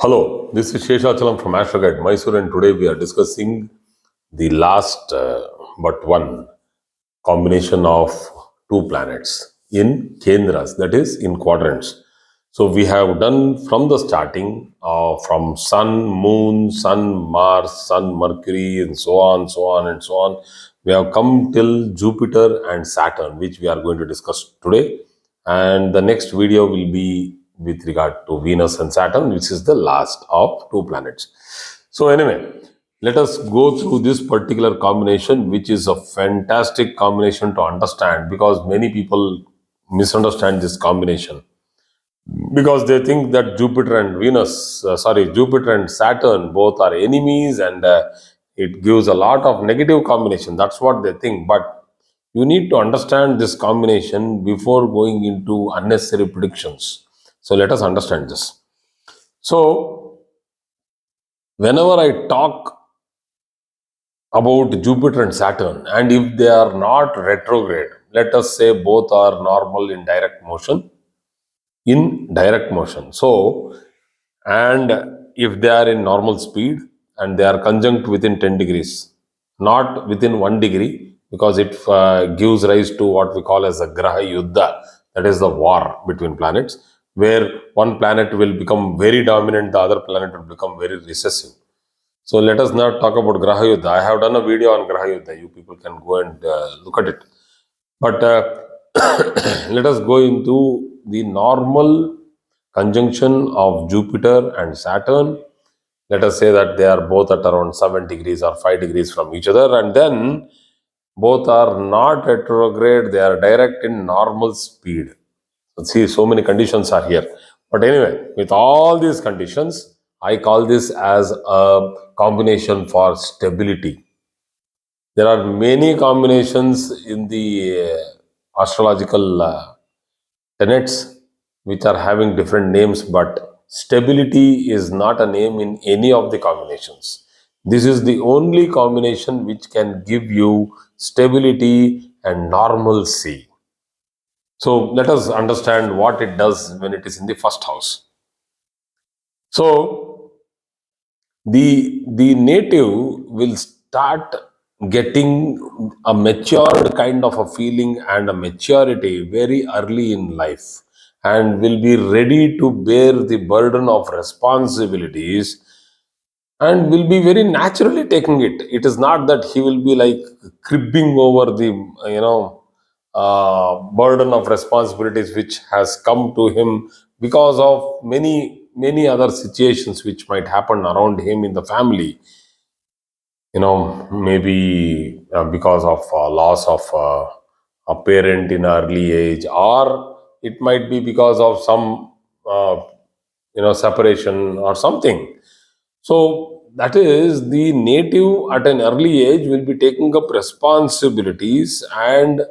Hello, this is Sheshachalam from Astroguide Mysore, and today we are discussing the last but one combination of two planets in Kendras, that is in quadrants. So we have done from the starting from Sun, Moon, Sun, Mars, Sun, Mercury, and so on, so on, and so on. We have come till Jupiter and Saturn, which we are going to discuss today. And the next video will be with regard to Venus and Saturn, which is the last of two planets. So, anyway, let us go through this particular combination, which is a fantastic combination to understand because many people misunderstand this combination because they think that Jupiter and Saturn both are enemies and it gives a lot of negative combination. That's what they think. But you need to understand this combination before going into unnecessary predictions. So let us understand this. So whenever I talk about Jupiter and Saturn, and if they are not retrograde, let us say both are normal in direct motion, So, and if they are in normal speed and they are conjunct within 10 degrees, not within 1 degree, because it gives rise to what we call as a Graha Yuddha, that is the war between planets, where one planet will become very dominant, the other planet will become very recessive. So let us not talk about Graha Yuddha. I have done a video on Graha Yuddha. You people can go and look at it. But let us go into the normal conjunction of Jupiter and Saturn. Let us say that they are both at around 7 degrees or 5 degrees from each other, and then both are not retrograde, they are direct in normal speed. See, so many conditions are here. But anyway, with all these conditions, I call this as a combination for stability. There are many combinations in the astrological tenets which are having different names, but stability is not a name in any of the combinations. This is the only combination which can give you stability and normalcy. So let us understand what it does when it is in the first house. So the native will start getting a matured kind of a feeling and a maturity very early in life and will be ready to bear the burden of responsibilities and will be very naturally taking it. It is not that he will be like cribbing over the burden of responsibilities which has come to him because of many other situations which might happen around him in the family. Maybe because of loss of a parent in early age, or it might be because of some separation or something. So that is the native at an early age will be taking up responsibilities and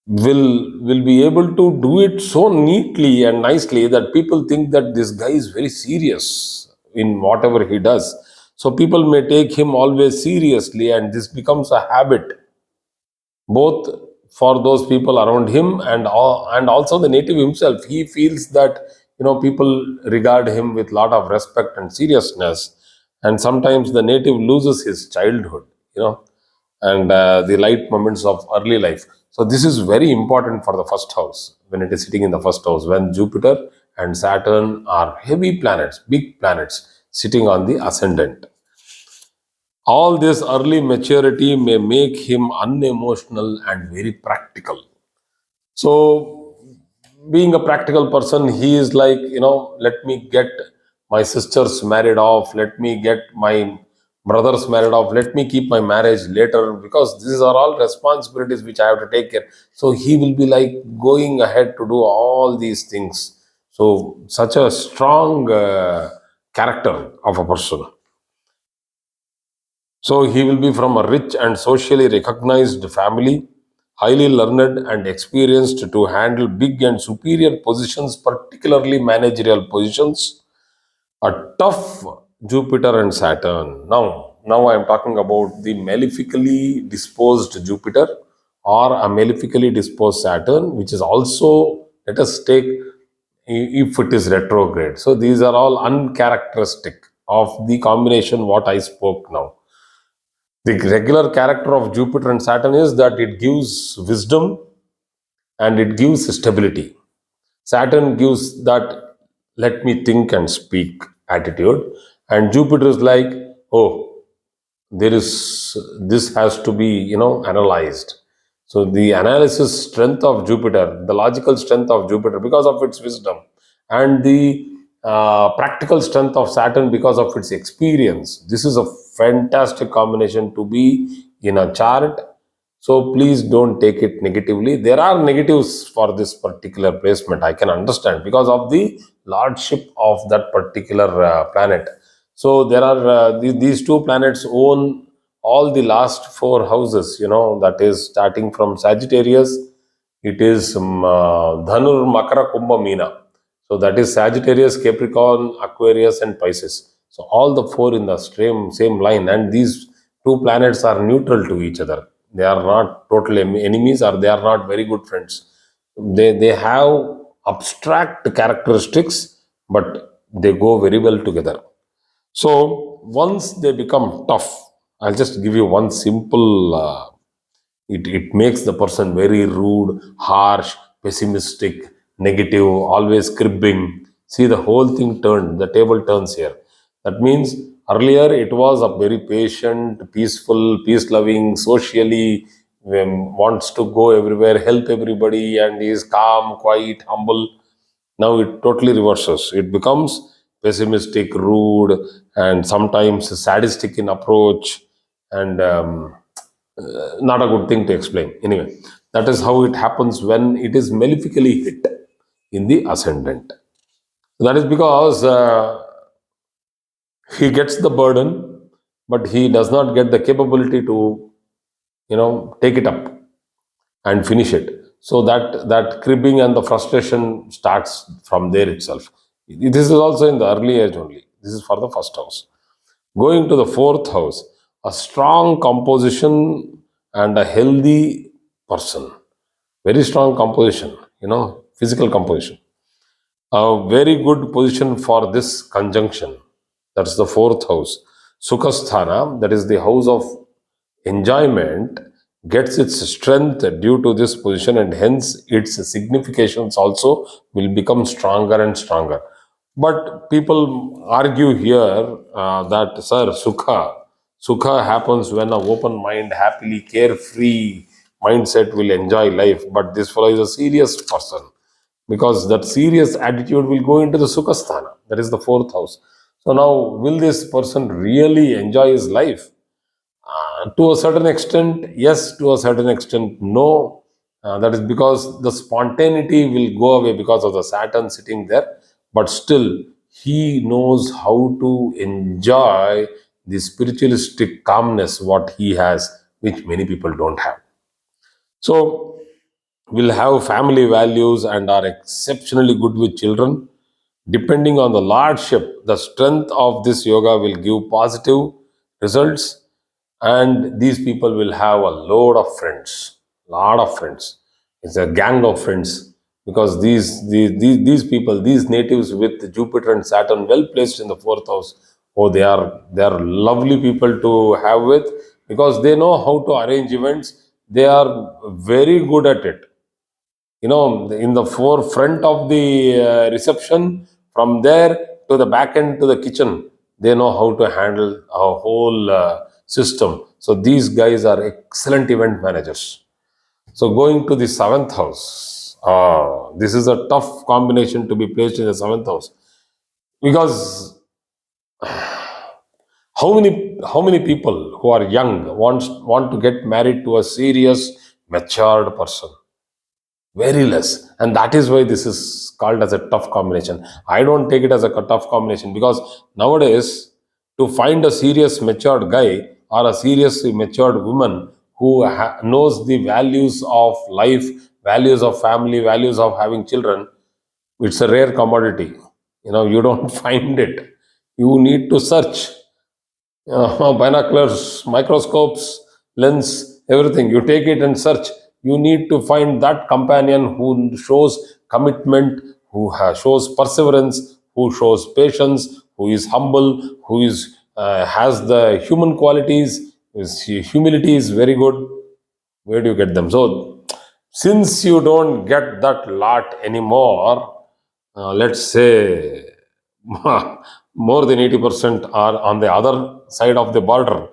will be able to do it so neatly and nicely that people think that this guy is very serious in whatever he does. So people may take him always seriously, and this becomes a habit both for those people around him and also the native himself. He feels that people regard him with lot of respect and seriousness, and sometimes the native loses his childhood, and the light moments of early life. So this is very important for the first house when it is sitting in the first house, when Jupiter and Saturn are heavy planets, big planets sitting on the ascendant. All this early maturity may make him unemotional and very practical. So, being a practical person, he is like, let me get my sisters married off, let me get my brothers married off, let me keep my marriage later because these are all responsibilities which I have to take care. So, he will be like going ahead to do all these things. So, such a strong character of a person. So he will be from a rich and socially recognized family, highly learned and experienced to handle big and superior positions, particularly managerial positions. A tough Jupiter and Saturn. Now I am talking about the malefically disposed Jupiter or a malefically disposed Saturn, which is also, let us take if it is retrograde. So these are all uncharacteristic of the combination what I spoke now. The regular character of Jupiter and Saturn is that it gives wisdom and it gives stability. Saturn gives that let me think and speak attitude, and Jupiter is like, oh, there is this has to be analyzed. So the analysis strength of Jupiter, the logical strength of Jupiter because of its wisdom, and the practical strength of Saturn because of its experience. This is a fantastic combination to be in a chart. So please don't take it negatively. There are negatives for this particular placement. I can understand because of the lordship of that particular planet. So there are these two planets own all the last four houses. That is starting from Sagittarius. It is Dhanur, Makara, Kumbha, Meena. So that is Sagittarius, Capricorn, Aquarius, and Pisces. So all the four in the same line, and these two planets are neutral to each other. They are not total enemies, or they are not very good friends. They have abstract characteristics, but they go very well together. So once they become tough, I'll just give you one simple. It makes the person very rude, harsh, pessimistic, negative, always cribbing. See, the whole thing turned, the table turns here. That means earlier it was a very patient, peaceful, peace loving, socially wants to go everywhere, help everybody, and is calm, quiet, humble. Now it totally reverses. It becomes pessimistic, rude, and sometimes sadistic in approach, and not a good thing to explain. Anyway, that is how it happens when it is malefically hit in the ascendant. That is because he gets the burden, but he does not get the capability to, take it up and finish it. So that cribbing and the frustration starts from there itself. This is also in the early age only. This is for the first house. Going to the fourth house, a strong composition and a healthy person. Very strong composition, physical composition. A very good position for this conjunction. That's the fourth house. Sukhasthana, that is the house of enjoyment, gets its strength due to this position, and hence its significations also will become stronger and stronger. But people argue here that, sir, Sukha happens when an open mind, happily carefree mindset will enjoy life. But this fellow is a serious person because that serious attitude will go into the Sukhasthana. That is the fourth house. So now, will this person really enjoy his life? To a certain extent, yes. To a certain extent, no. That is because the spontaneity will go away because of the Saturn sitting there. But still, he knows how to enjoy the spiritualistic calmness what he has, which many people don't have. So, will have family values and are exceptionally good with children. Depending on the lordship, the strength of this yoga will give positive results, and these people will have a load of friends, lot of friends. It's a gang of friends because these people, these natives with Jupiter and Saturn well placed in the fourth house, oh, they are lovely people to have with because they know how to arrange events. They are very good at it. In the forefront of the reception, from there to the back end to the kitchen, they know how to handle a whole system. So these guys are excellent event managers. So going to the seventh house, this is a tough combination to be placed in the seventh house because how many people who are young want to get married to a serious matured person? Very less. And that is why this is called as a tough combination. I don't take it as a tough combination because nowadays, to find a serious matured guy or a seriously matured woman who knows the values of life, values of family, values of having children, it's a rare commodity. You don't find it. You need to search. Binoculars, microscopes, lens, everything. You take it and search. You need to find that companion who shows commitment, who shows perseverance, who shows patience, who is humble, who is has the human qualities. His humility is very good. Where do you get them? So, since you don't get that lot anymore, let's say more than 80% are on the other side of the border.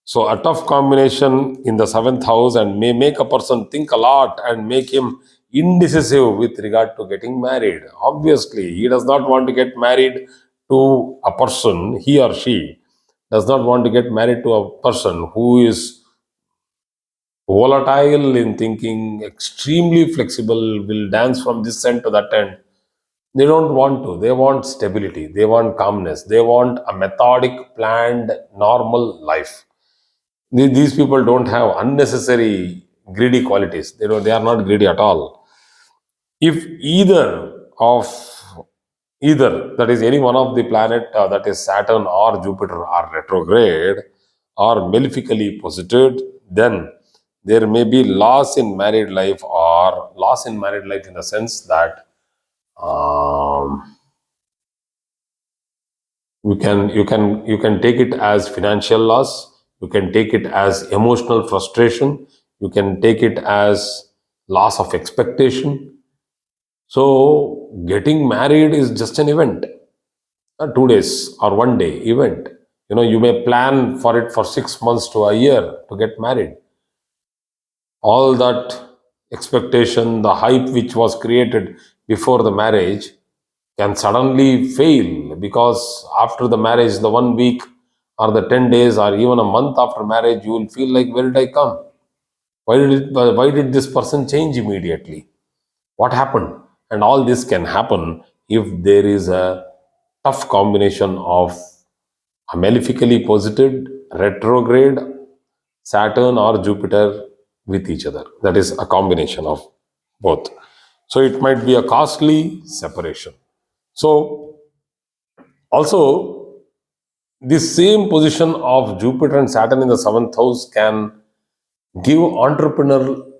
So, a tough combination in the seventh house and may make a person think a lot and make him indecisive with regard to getting married. Obviously, he does not want to get married to a person, he or she does not want to get married to a person who is volatile in thinking, extremely flexible, will dance from this end to that end. They don't want to. They want stability. They want calmness. They want a methodic, planned, normal life. These people don't have unnecessary greedy qualities. They are not greedy at all. If of either, that is any one of the planet, that is Saturn or Jupiter, are retrograde or malefically posited, then there may be loss in married life, or loss in married life in the sense that um, you can take it as financial loss, you can take it as emotional frustration, you can take it as loss of expectation. So getting married is just an event, a 2 days or 1 day event. You may plan for it for 6 months to a year to get married. All that expectation, the hype which was created before the marriage, can suddenly fail, because after the marriage, the 1 week or the 10 days or even a month after marriage, you will feel like, where did I come? Why did this person change immediately? What happened? And all this can happen if there is a tough combination of a malefically posited retrograde Saturn or Jupiter with each other. That is a combination of both. So it might be a costly separation. So also, this same position of Jupiter and Saturn in the seventh house can give entrepreneurial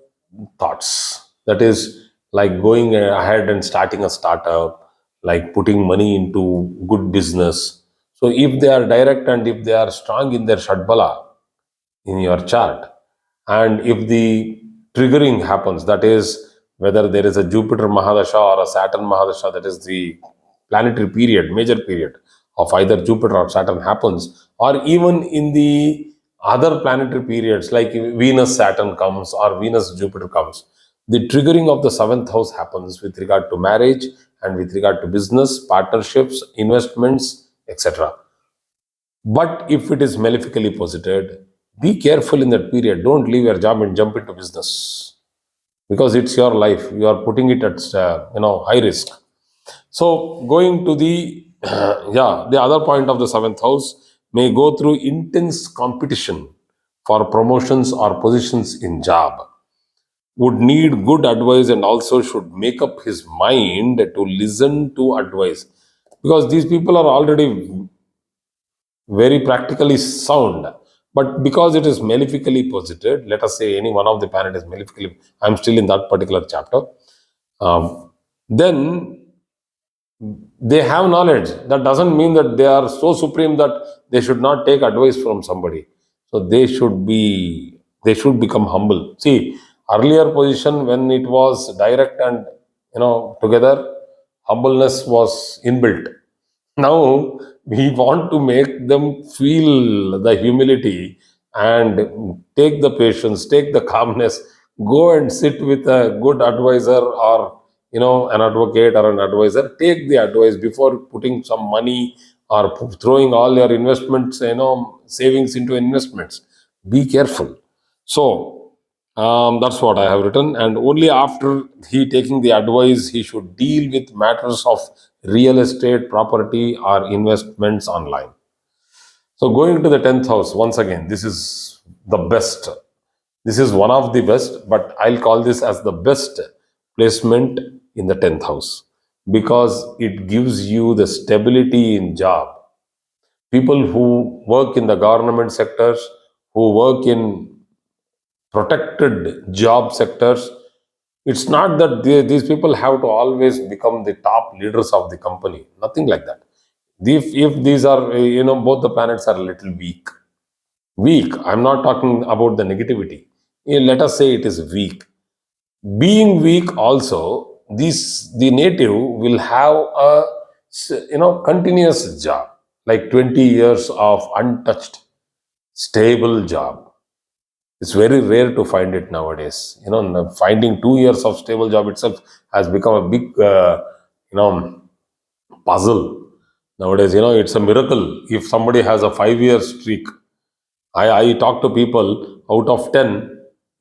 thoughts. That is, like going ahead and starting a startup, like putting money into good business. So if they are direct and if they are strong in their Shadbala in your chart, and if the triggering happens, that is, whether there is a Jupiter Mahadasha or a Saturn Mahadasha, that is the planetary period, major period of either Jupiter or Saturn happens, or even in the other planetary periods like Venus Saturn comes or Venus Jupiter comes, the triggering of the seventh house happens with regard to marriage and with regard to business, partnerships, investments, etc. But if it is malefically posited, be careful in that period. Don't leave your job and jump into business, because it's your life. You are putting it at high risk. So going to the yeah, the other point of the seventh house may go through intense competition for promotions or positions in job. Would need good advice and also should make up his mind to listen to advice, because these people are already very practically sound. But because it is malefically posited, let us say any one of the planet is malefically, I'm still in that particular chapter, then they have knowledge. That doesn't mean that they are so supreme that they should not take advice from somebody. So they should become humble. See, earlier position, when it was direct and together, humbleness was inbuilt. Now we want to make them feel the humility and take the patience, take the calmness, go and sit with a good advisor, or an advocate or an advisor. Take the advice before putting some money or throwing all your investments, savings into investments. Be careful. So that's what I have written. And only after he taking the advice, he should deal with matters of real estate, property, or investments online. So going to the 10th house, once again, this is the best. This is one of the best, but I'll call this as the best placement in the 10th house, because it gives you the stability in job. People who work in the government sectors, who work in protected job sectors, It's not that these people have to always become the top leaders of the company. Nothing like that. If these are, both the planets are a little weak. Weak. I'm not talking about the negativity. Let us say it is weak. Being weak, also, the native will have a continuous job, like 20 years of untouched, stable job. It's very rare to find it nowadays. Finding 2 years of stable job itself has become a big, you know, puzzle nowadays. It's a miracle if somebody has a 5 year streak. I talk to people, out of 10,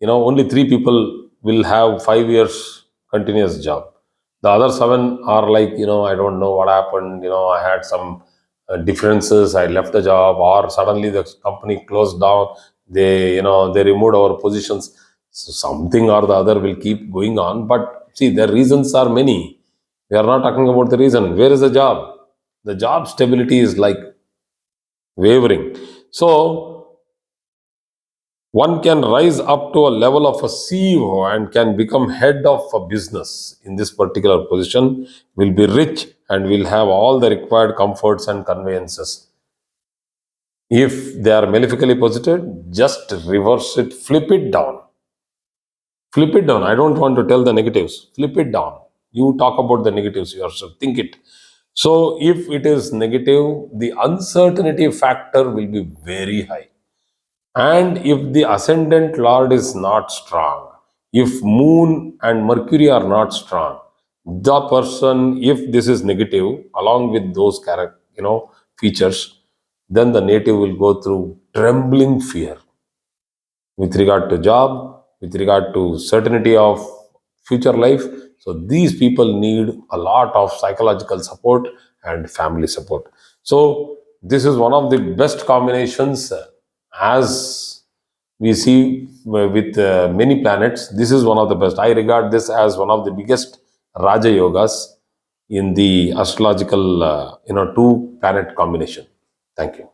only three people will have 5 years continuous job. The other seven are like, I don't know what happened. I had some differences. I left the job, or suddenly the company closed down. They removed our positions. So something or the other will keep going on. But see, the reasons are many. We are not talking about the reason. Where is the job? The job stability is like wavering. So one can rise up to a level of a CEO and can become head of a business in this particular position, will be rich and will have all the required comforts and conveyances. If they are malefically posited, just reverse it, flip it down. Flip it down. I don't want to tell the negatives. Flip it down. You talk about the negatives yourself. Think it. So, if it is negative, the uncertainty factor will be very high. And if the ascendant lord is not strong, if moon and Mercury are not strong, the person, if this is negative, along with those features, then the native will go through trembling fear with regard to job, with regard to certainty of future life. So these people need a lot of psychological support and family support. So this is one of the best combinations, as we see with many planets. This is one of the best. I regard this as one of the biggest Raja Yogas in the astrological, two planet combination. Thank you.